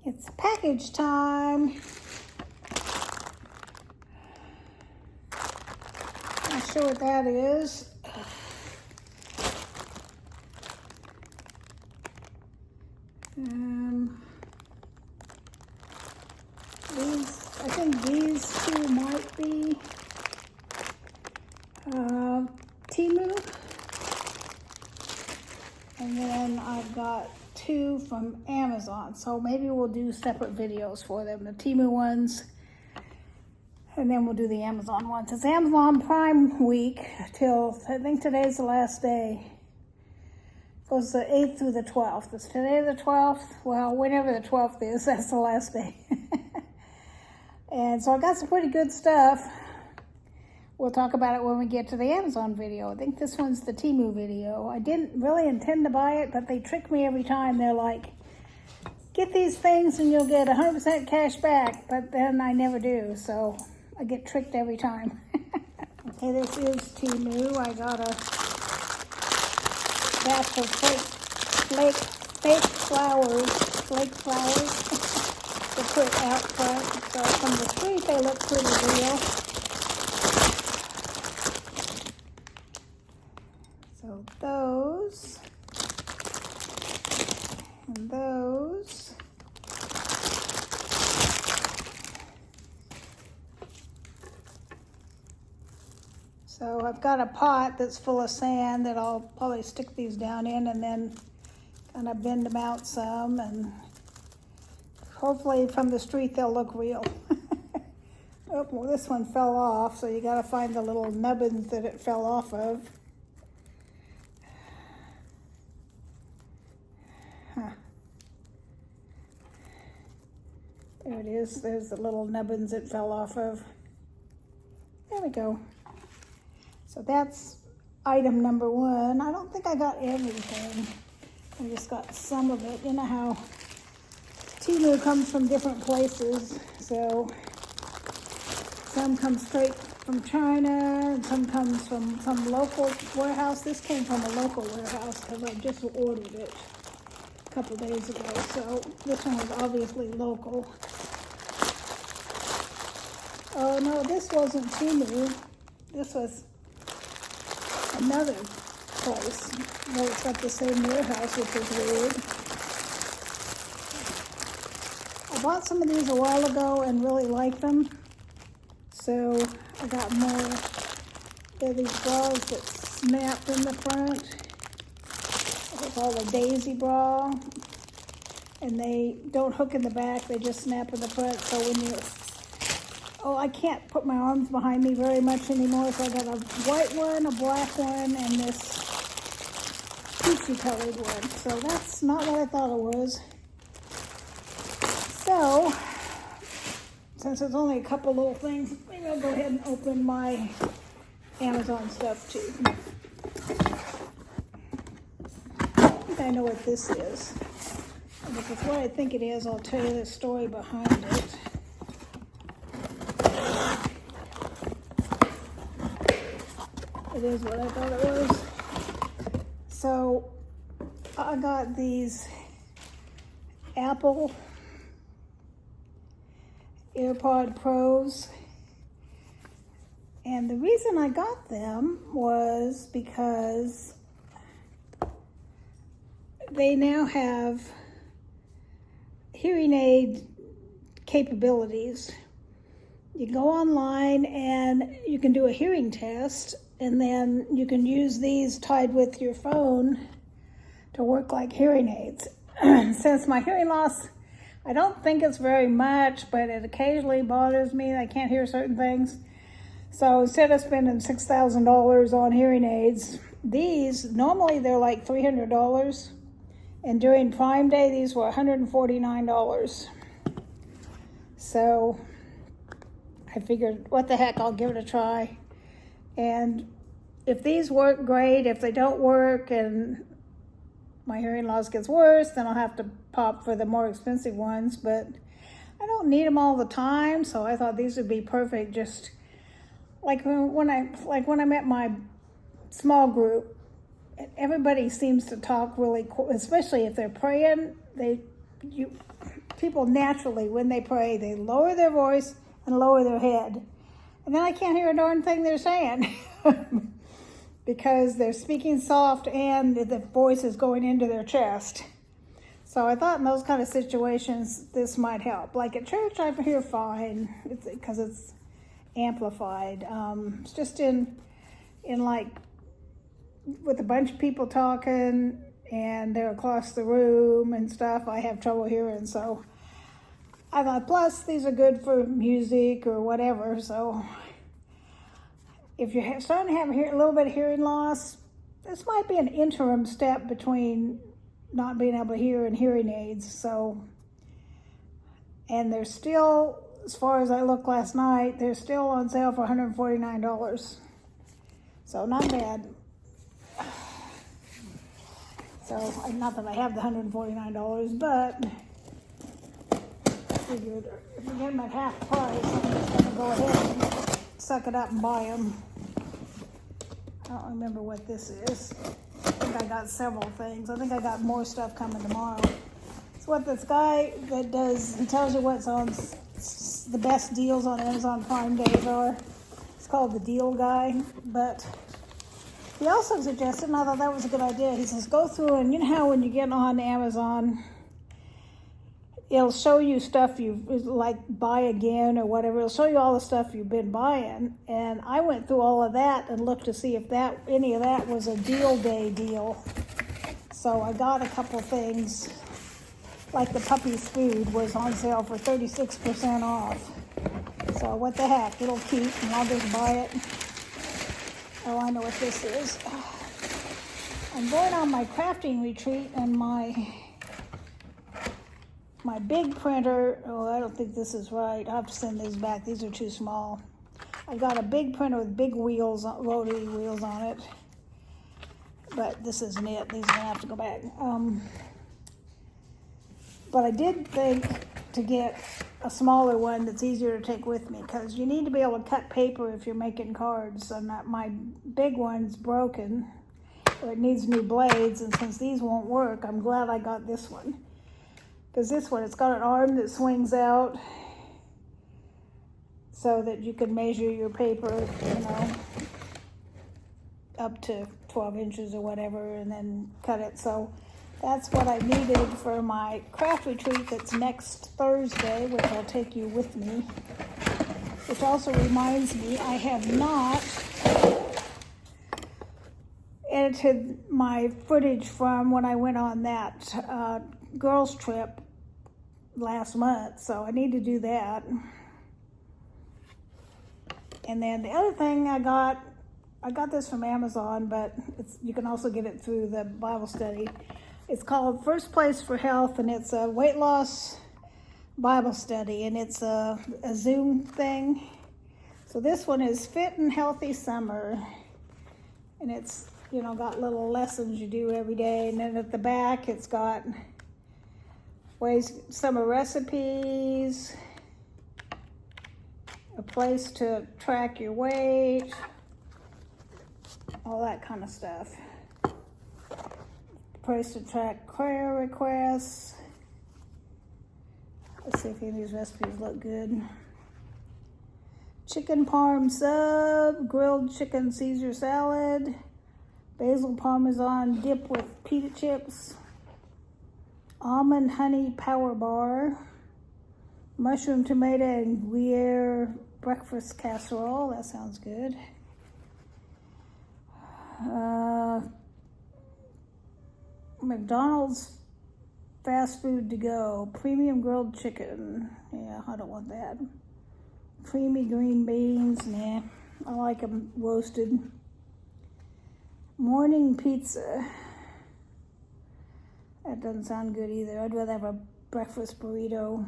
It's package time. Not sure what that is. I think these two might be Temu. And then I've got two from Amazon. So maybe we'll do separate videos for them. The Temu ones, and then we'll do the Amazon ones. It's Amazon Prime Week till, I think today's the last day. It goes the 8th through the 12th. Is today the 12th? Well, whenever the 12th is, that's the last day. And so I got some pretty good stuff. We'll talk about it when we get to the Amazon video. I think this one's the Temu video. I didn't really intend to buy it, but they trick me every time. They're like, get these things and you'll get 100% cash back. But then I never do, so I get tricked every time. Okay, this is Temu. I got a batch of fake flowers to put out front. So from the street, they look pretty real. So those and those. So I've got a pot that's full of sand that I'll probably stick these down in and then kind of bend them out some, and hopefully from the street they'll look real. Oh, well, this one fell off, so you got to find the little nubbins that it fell off of. There it is. There's the little nubbins it fell off of. There we go. So that's item number one. I don't think I got everything. I just got some of it. You know how Temu comes from different places. So some comes straight from China, and some comes from some local warehouse. This came from a local warehouse because I just ordered it a couple days ago. So this one was obviously local. Oh no, this wasn't Temu. This was another place. Well, it's got the same warehouse, which is weird. I bought some of these a while ago and really liked them. So I got more. They're these bras that snap in the front. It's called a daisy bra. And they don't hook in the back, they just snap in the front. So when you, I can't put my arms behind me very much anymore. So I got a white one, a black one, and this peachy colored one. So that's not what I thought it was. So, since there's only a couple little things, maybe I'll go ahead and open my Amazon stuff too. I think I know what this is. And if it's what I think it is, I'll tell you the story behind it. It is what I thought it was. So, I got these Apple AirPod Pros, and the reason I got them was because they now have hearing aid capabilities. You go online and you can do a hearing test, and then you can use these tied with your phone to work like hearing aids. Since my hearing loss, I don't think it's very much, but it occasionally bothers me. I can't hear certain things. So instead of spending $6,000 on hearing aids, these, normally they're like $300. And during Prime Day, these were $149. So I figured, what the heck, I'll give it a try. And if these work, great. If they don't work and my hearing loss gets worse, then I'll have to pop for the more expensive ones. But I don't need them all the time, so I thought these would be perfect. Just like when I'm at my small group, everybody seems to talk really cool, especially if they're praying. people naturally, when they pray, they lower their voice and lower their head. And then I can't hear a darn thing they're saying because they're speaking soft and the voice is going into their chest. So I thought in those kind of situations, this might help. Like at church, I hear fine because it's amplified. It's just in like with a bunch of people talking and they're across the room and stuff, I have trouble hearing. So I thought, plus these are good for music or whatever. So if you're starting to have a little bit of hearing loss, this might be an interim step between not being able to hear and hearing aids. So, and they're still, as far as I looked last night, they're still on sale for $149. So not bad. So not that I have the $149, but I figured if we get them at half price, I'm just going to go ahead and suck it up and buy them. I don't remember what this is. I think I got several things. I think I got more stuff coming tomorrow. It's what this guy that does, he tells you what's on the best deals on Amazon Prime Days are. It's called the Deal Guy, but he also suggested, and I thought that was a good idea, he says go through and you know how when you get on Amazon, it'll show you stuff you like buy again or whatever. It'll show you all the stuff you've been buying. And I went through all of that and looked to see if any of that was a deal day deal. So I got a couple of things, like the puppy's food was on sale for 36% off. So what the heck, it'll keep and I'll just buy it. Oh, I know what this is. I'm going on my crafting retreat and my big printer, oh, I don't think this is right. I'll have to send these back. These are too small. I've got a big printer with big wheels, rotary wheels on it. But this isn't it. These are going to have to go back. But I did think to get a smaller one that's easier to take with me because you need to be able to cut paper if you're making cards. So my big one's broken, or it needs new blades. And since these won't work, I'm glad I got this one. Because this one, it's got an arm that swings out so that you can measure your paper, you know, up to 12 inches or whatever, and then cut it. So that's what I needed for my craft retreat that's next Thursday, which I'll take you with me. Which also reminds me, I have not edited my footage from when I went on that girls trip last month, so I need to do that. And then the other thing I got this from Amazon, but you can also get it through the Bible study. It's called First Place for Health, and it's a weight loss Bible study, and it's a Zoom thing. So this one is Fit and Healthy Summer, and it's, you know, got little lessons you do every day, and then at the back it's got summer recipes, a place to track your weight, all that kind of stuff. Place to track prayer requests. Let's see if any of these recipes look good. Chicken parm sub, grilled chicken Caesar salad, basil parmesan dip with pita chips, almond honey power bar, mushroom tomato and Gruyere breakfast casserole. That sounds good. McDonald's fast food to go. Premium grilled chicken. Yeah, I don't want that. Creamy green beans. Nah, I like them roasted. Morning pizza. That doesn't sound good either. I'd rather have a breakfast burrito.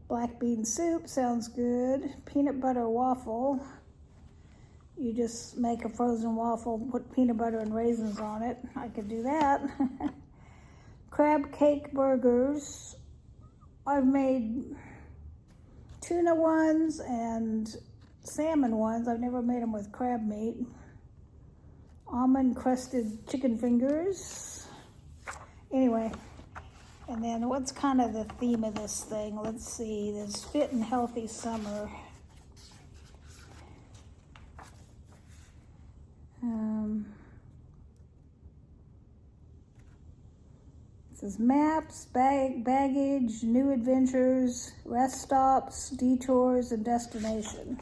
Black bean soup sounds good. Peanut butter waffle. You just make a frozen waffle, put peanut butter and raisins on it. I could do that. Crab cake burgers. I've made tuna ones and salmon ones. I've never made them with crab meat. Almond crusted chicken fingers. Anyway, And then what's kind of the theme of this thing? Let's see, there's Fit and Healthy Summer. It says maps, baggage, new adventures, rest stops, detours, and destination.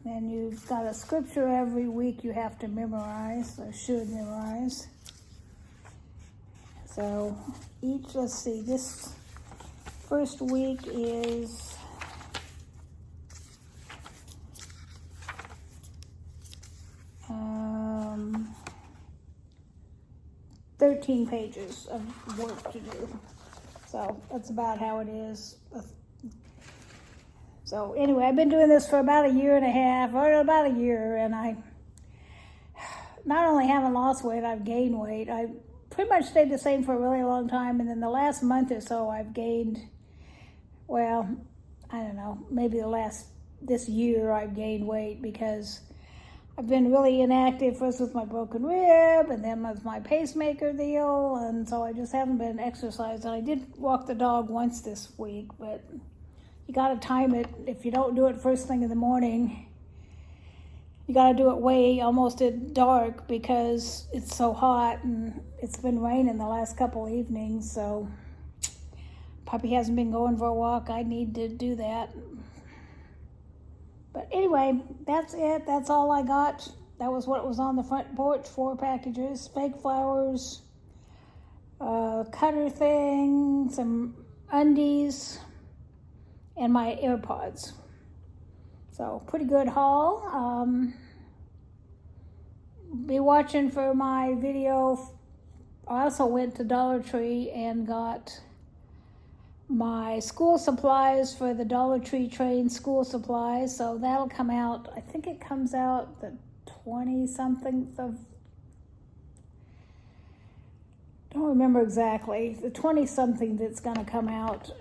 And you've got a scripture every week you have to memorize, or should memorize. So each, let's see, this first week is 13 pages of work to do. So that's about how it is. So anyway, I've been doing this for about a year and a half, or about a year, and I not only haven't lost weight, I've gained weight. I pretty much stayed the same for a really long time, and then the last month or so I've gained, well, I don't know, maybe this year I've gained weight because I've been really inactive, first with my broken rib and then with my pacemaker deal, and so I just haven't been exercising. I did walk the dog once this week, but you got to time it. If you don't do it first thing in the morning, you got to do it way almost at dark because it's so hot and it's been raining the last couple evenings, so puppy hasn't been going for a walk. I need to do that. But anyway, that's it. That's all I got. That was what was on the front porch, 4 packages, fake flowers, cutter thing, some undies, and my AirPods. So pretty good haul. Be watching for my video. I also went to Dollar Tree and got my school supplies for the Dollar Tree train school supplies. So that'll come out, I think it comes out the 20-something of, don't remember exactly, the 20-something that's gonna come out.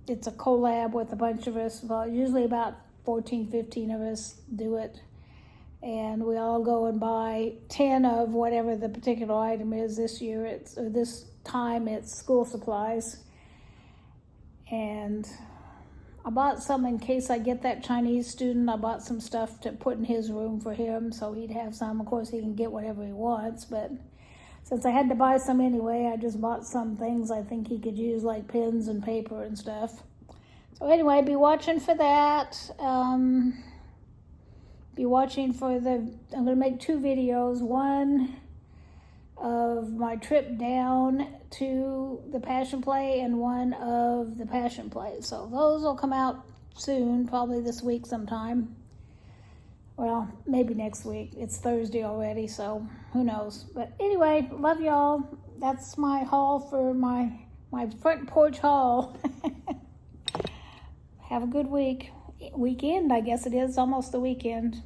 It's a collab with a bunch of us. Well, usually about 14, 15 of us do it. And we all go and buy 10 of whatever the particular item is this year. This time it's school supplies. And I bought some in case I get that Chinese student. I bought some stuff to put in his room for him so he'd have some. Of course, he can get whatever he wants, but since I had to buy some anyway, I just bought some things I think he could use, like pens and paper and stuff. So anyway, be watching for that. Be watching for I'm going to make 2 videos. One of my trip down to the Passion Play and one of the Passion Play. So those will come out soon, probably this week sometime. Well, maybe next week. It's Thursday already, so who knows. But anyway, love y'all. That's my haul for my front porch haul. Have a good weekend, I guess it is. Almost the weekend.